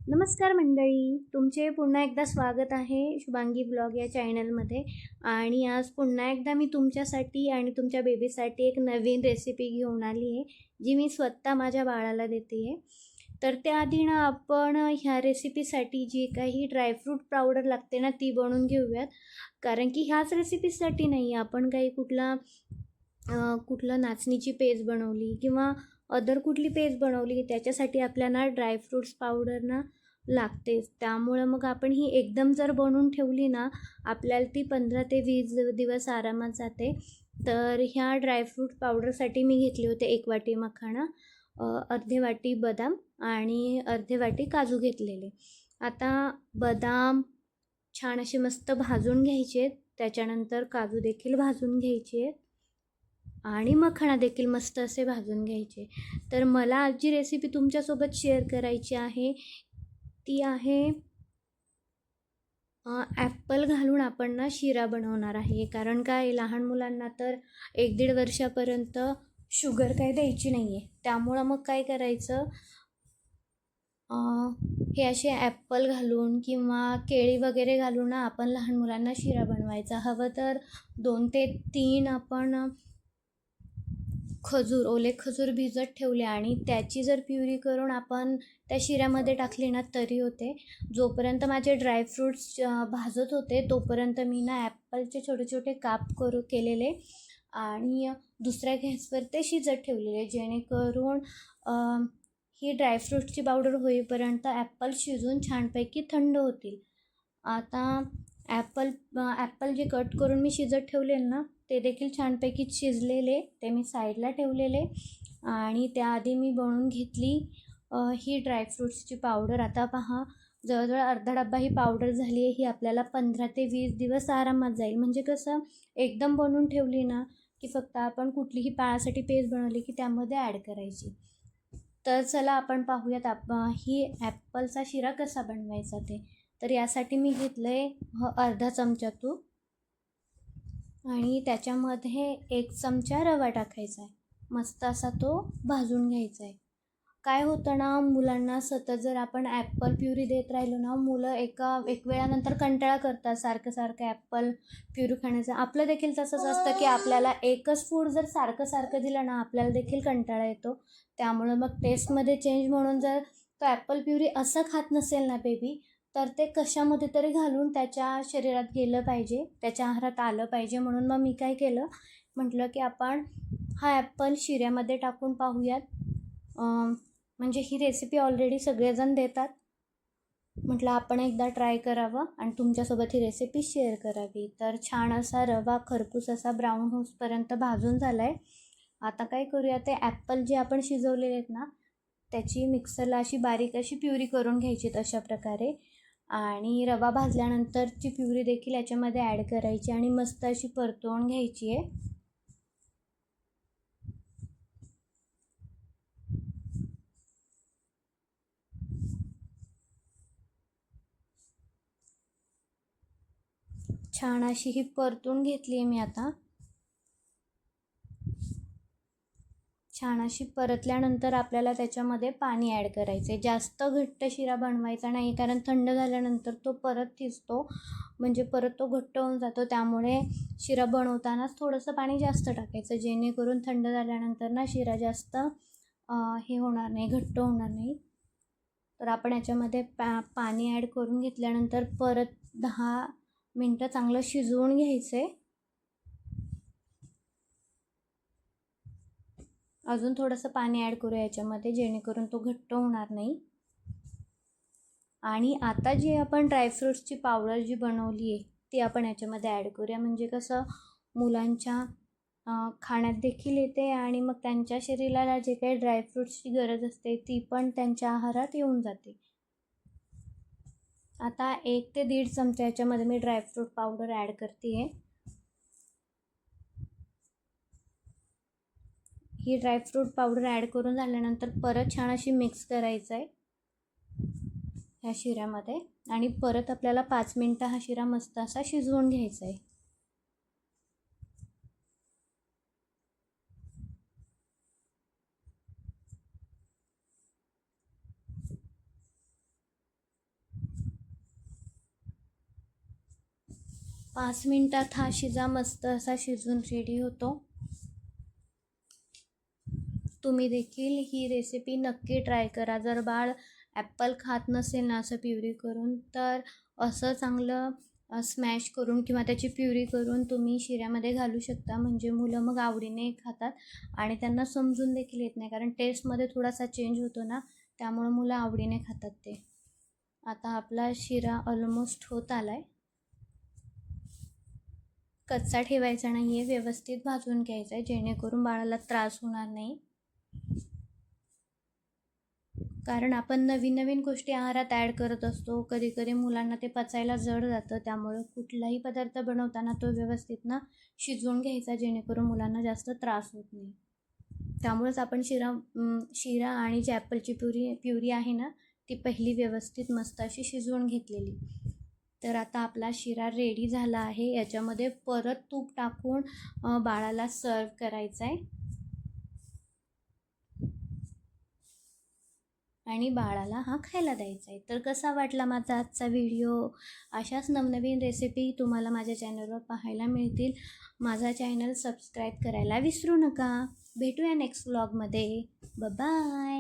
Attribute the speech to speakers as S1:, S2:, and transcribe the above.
S1: नमस्कार मंडळी, तुमचे पुन्हा एकदा स्वागत आहे शुभांगी ब्लॉग या चॅनलमध्ये. आणि आज पुन्हा एकदा मी तुमच्यासाठी आणि तुमच्या बेबीसाठी एक नवीन रेसिपी घेऊन आली आहे, जी मी स्वतः माझ्या बाळाला देते आहे. तर त्याआधी ना आपण ह्या रेसिपीसाठी जी काही ड्रायफ्रूट पावडर लागते ना ती बनवून घेऊयात. कारण की ह्याच रेसिपीसाठी नाही, आपण काही कुठलं नाचणीची पेस्ट बनवली किंवा अदर कुठली पेस्ट बनवली त्याच्यासाठी आपल्याला ड्रायफ्रूट्स पावडर ना लागतेच. त्यामुळं मग आपण ही एकदम जर बनवून ठेवली ना, आपल्याला ती 15 ते 20 दिवस आरामात जाते. तर ह्या ड्रायफ्रूट पावडरसाठी मी घेतले होते 1 वाटी मखाणा, अर्धी वाटी बदाम आणि अर्धी वाटी काजू घेतलेले. आता बदाम छान असे मस्त भाजून घ्यायचे, त्याच्यानंतर काजू देखील भाजून घ्यायचे आणि मखाणा देखील मस्त असे भाजून घ्यायचे. तर मला आज जी रेसिपी तुमच्यासोबत शेअर करायची आहे ती आहे ॲपल घालून आपण ना शिरा बनवणार आहे. कारण काय, लहान मुलांना तर 1-1.5 वर्षापर्यंत शुगर काय द्यायची नाही आहे. त्यामुळं मग काय करायचं, हे असे ॲपल घालून किंवा केळी वगैरे घालून ना आपण लहान मुलांना शिरा बनवायचा. हवं तर 2 ते 3 आपण ओले खजूर भिजत ठेवले आणि त्याची जर प्युरी करून आपण त्या शिऱ्यामध्ये टाकली ना तरी होते. जोपर्यंत माझे ड्रायफ्रूट्स भाजत होते तोपर्यंत मी ना ॲपलचे छोटे छोटे काप केलेले आणि दुसऱ्या गॅसवर ते शिजत ठेवलेले, जेणेकरून ही ड्रायफ्रूटची पावडर होईपर्यंत ॲपल शिजून छानपैकी थंड होतील. आता ॲपल जे कट करून मी शिजत ठेवले ना ते देखील छानपैकी शिजलेले, ते मी साईडला ठेवलेले. आणि त्याआधी मी बनवून घेतली ही ड्रायफ्रूट्सची पावडर. आता पहा, जवळजवळ अर्धा डब्बा ही पावडर झाली आहे. ही आपल्याला 15 ते 20 दिवस आरामात जाईल. म्हणजे कसं, एकदम बनवून ठेवली ना की फक्त आपण कुठलीही बाळासाठी पेस्ट बनवली की त्यामध्ये ॲड करायची. तर चला आपण पाहूयात ही ॲपलचा शिरा कसा बनवायचा ते. तर यासाठी मी घेतलं आहे अर्धा चमचा तूप आणि त्याच्यामध्ये 1 चमचा रवा टाकायचा आहे. मस्त असा तो भाजून घ्यायचा आहे. काय होतं ना, मुलांना सतत जर आपण ॲपल प्युरी देत राहिलो ना, मुलं एक वेळानंतर कंटाळा करतात सारखं सारखं ॲपल प्युरी खाण्याचं. आपलं देखील तसंच असतं की आपल्याला एकच फूड जर सारखं सारखं दिलं ना आपल्याला देखील कंटाळा येतो. त्यामुळं मग टेस्टमध्ये चेंज म्हणून जर तो ॲपल प्युरी असं खात नसेल ना बेबी, तर ते कशामध्ये तरी घालून त्याच्या शरीरात गेलं पाहिजे, त्याच्या आहारात आलं पाहिजे. म्हणून मग मी काय केलं, म्हटलं की आपण हा ॲपल शिऱ्यामध्ये टाकून पाहूयात. म्हणजे ही रेसिपी ऑलरेडी सगळेजण देतात, म्हटलं आपण एकदा ट्राय करावं आणि तुमच्यासोबत ही रेसिपी शेअर करावी. तर छान असा रवा खरपूस असा ब्राऊन होसपर्यंत भाजून झाला आहे. आता काय करूया, ते ॲपल जे आपण शिजवलेले आहेत ना त्याची मिक्सरला अशी बारीक अशी प्युरी करून घ्यायची अशा प्रकारे. आणि रवा भाजल्यानंतरची प्युरी देखील याच्यामध्ये ॲड करायची आणि मस्त अशी परतवून घ्यायची आहे. छान अशी ही परतून घेतली आहे मी. आता छान अशी परतल्यानंतर आपल्याला त्याच्यामध्ये पाणी ॲड करायचं आहे. जास्त घट्ट शिरा बनवायचा नाही, कारण थंड झाल्यानंतर तो परत थिजतो, म्हणजे परत तो घट्ट होऊन जातो. त्यामुळे शिरा बनवतानाच थोडंसं पाणी जास्त टाकायचं, जेणेकरून थंड झाल्यानंतर ना शिरा जास्त हे होणार नाही, घट्ट होणार नाही. तर आपण याच्यामध्ये पाणी ॲड करून घेतल्यानंतर परत 10 मिनटं चांगलं शिजवून घ्यायचं आहे. अजून थोडंसं पाणी ॲड करूया याच्यामध्ये, जेणेकरून तो घट्ट होणार नाही. आणि आता जी आपण ड्रायफ्रूट्सची पावडर जी बनवली आहे ती आपण याच्यामध्ये ॲड करूया. म्हणजे कसं, मुलांच्या खाण्यात देखील येते आणि मग त्यांच्या शरीराला जे काही ड्रायफ्रूट्सची गरज असते ती पण त्यांच्या आहारात येऊन जाते. आता 1 ते 1.5 चमचा याच्यामध्ये मी ड्रायफ्रूट पावडर ॲड करते आहे. ही ड्रायफ्रूट पावडर ॲड करून झाल्यानंतर परत छान अशी मिक्स करायचं आहे ह्या शिऱ्यामध्ये. आणि परत आपल्याला 5 मिनटं हा शिरा मस्त असा शिजवून घ्यायचा आहे. 5 मिनटात हा शिरा मस्त असा शिजून रेडी होतो. तुम्ही देखील ही रेसिपी नक्की ट्राय करा. जर बाळ ॲपल खात नसेल ना असं प्युरी करून, तर असं चांगलं स्मॅश करून किंवा त्याची प्युरी करून तुम्ही शिऱ्यामध्ये घालू शकता. म्हणजे मुलं मग आवडीने खातात आणि त्यांना समजून देखील येत नाही, कारण टेस्टमध्ये थोडासा चेंज होतो ना, त्यामुळं मुलं आवडीने खातात ते. आता आपला शिरा ऑलमोस्ट होत आला आहे. कच्चा ठेवायचा नाही आहे, व्यवस्थित भाजून घ्यायचा आहे, जेणेकरून बाळाला त्रास होणार नाही. कारण आपण नवीन नवीन गोष्टी आहारात ॲड करत असतो. कधी कधी मुलांना ते पचायला जड जातं, त्यामुळं कुठलाही पदार्थ बनवताना तो व्यवस्थित ना शिजवून घ्यायचा, जेणेकरून मुलांना जास्त त्रास होत नाही. त्यामुळेच आपण शिरा आणि जी ॲपलची प्युरी आहे ना, ती पहिली व्यवस्थित मस्त अशी शिजवून घेतलेली. तर आता आपला शिरा रेडी झाला आहे. याच्यामध्ये परत तूप टाकून बाळाला सर्व करायचं आहे आणि बाळाला हा खायला द्यायचा आहे. तर कसा वाटला माझा आजचा व्हिडिओ? अशाच नवनवीन रेसिपी तुम्हाला माझ्या चॅनलवर पाहायला मिळतील. माझा चॅनल सबस्क्राईब करायला विसरू नका. भेटूया नेक्स्ट व्लॉगमध्ये. बाय.